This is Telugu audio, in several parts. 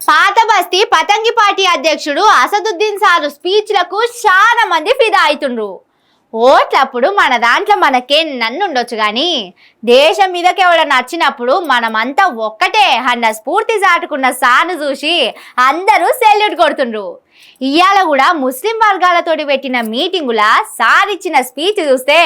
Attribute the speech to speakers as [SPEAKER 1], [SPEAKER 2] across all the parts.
[SPEAKER 1] పాత బస్తీ పతంగి పార్టీ అధ్యక్షుడు అసదుద్దీన్ సారు స్పీచ్లకు చాలా మంది ఫిదా అవుతుండ్రు. ఓట్లప్పుడు మన దాంట్లో మనకే నన్నుండొచ్చు కానీ దేశం మీదకి ఎవడన్నా నచ్చినప్పుడు మనమంతా ఒక్కటే అన్న స్ఫూర్తి చాటుకున్న సాను చూసి అందరూ సెల్యూట్ కొడుతుండ్రు. ఇవాళ కూడా ముస్లిం వర్గాలతోటి పెట్టిన మీటింగుల సార్ ఇచ్చిన స్పీచ్ చూస్తే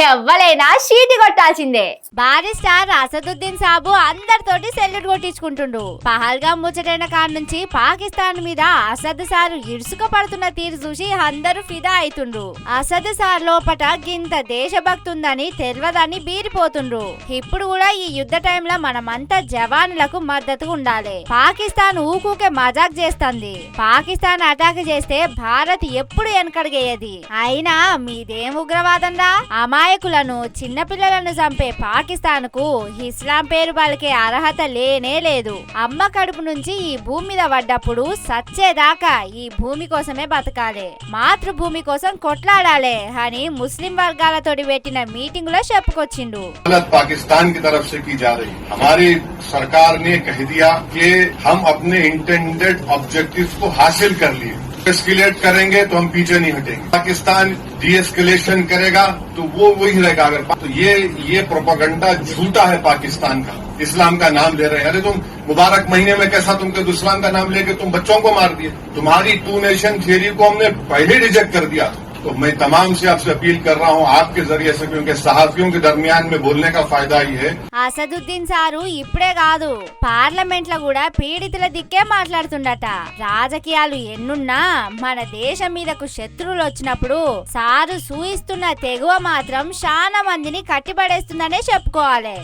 [SPEAKER 1] ఎవ్వలైనా షీటి కొట్టాల్సిందే. బారిస్టార్ అసదుద్దీన్ సాబు అందరితోటి సెల్యూట్ కొట్టించుకుంటుండు. పహల్గా ముచ్చటైన కాడ నుంచి పాకిస్తాన్ మీద అసద్ సారు ఇరుసుక పడుతున్న తీరు చూసి అందరూ ఫిదా అవుతుండ్రు. అసద్ సార్ లోపట గింత దేశభక్తుందని తెలియదని బీరిపోతుండ్రు. ఇప్పుడు కూడా ఈ యుద్ధ టైంలో మనమంతా జవాన్లకు మద్దతుగా ఉండాలి. పాకిస్తాన్ ఊకూకే మజాక్ చేస్తుంది. పాకిస్తాన్ అటాక్ చేస్తే భారత్ ఎప్పుడు వెనకడిగేయది. అయినా మీదేం ఉగ్రవాదంరా? అమాయకులను చిన్నపిల్లలను చంపే పాకిస్తాన్ కు ఇస్లాం పేరు పలికే అర్హత లేనే లేదు. అమ్మ కడుపు నుంచి ఈ భూమి మీద పడ్డప్పుడు సచ్చేదాకా ఈ భూమి కోసమే బతకాలి, మాతృభూమి కోసం కొట్లాడాలి అని ముస్లిం వర్గాలతోటి పెట్టిన మీటింగ్ లో చెప్పుకొచ్చిండు.
[SPEAKER 2] పాకిస్తాన్ की तरफ से की जा रही हमारी सरकार ने कह दिया कि हम अपने इंटेंडेड ऑब्जेक्टिव्स को हासिल कर लिए, एस्केलेट करेंगे तो हम पीछे नहीं हटेंगे। पाकिस्तान डी एस्केलेशन करेगा तो वो वही रहेगा। अगर तो ये प्रोपेगेंडा झूठा है पाकिस्तान का। इस्लाम का नाम ले रहे हैं। अरे तुम मुबारक महीने में कैसा तुमको इस्लाम का नाम लेके तुम बच्चों को मार दिए। तुम्हारी टू नेशन थियरी को हमने पहले रिजेक्ट कर दिया। तो मैं तमाम से आपसे अपील कर रहा हूँ आपके जरिए से, क्योंकि सहाफियों के दरमियान में बोलने का फायदा ही है।
[SPEAKER 1] అసదుద్దీన్ సారు ఇప్పుడే కాదు పార్లమెంట్ లో కూడా పీడితుల దిక్కే మాట్లాడుతుండట. రాజకీయాలు ఎన్నున్నా మన దేశం మీదకు శత్రువులు వచ్చినప్పుడు సారు సూయిస్తున్న తెగువ మాత్రం చాలా మందిని కట్టిపడేస్తుందనే చెప్పుకోవాలి.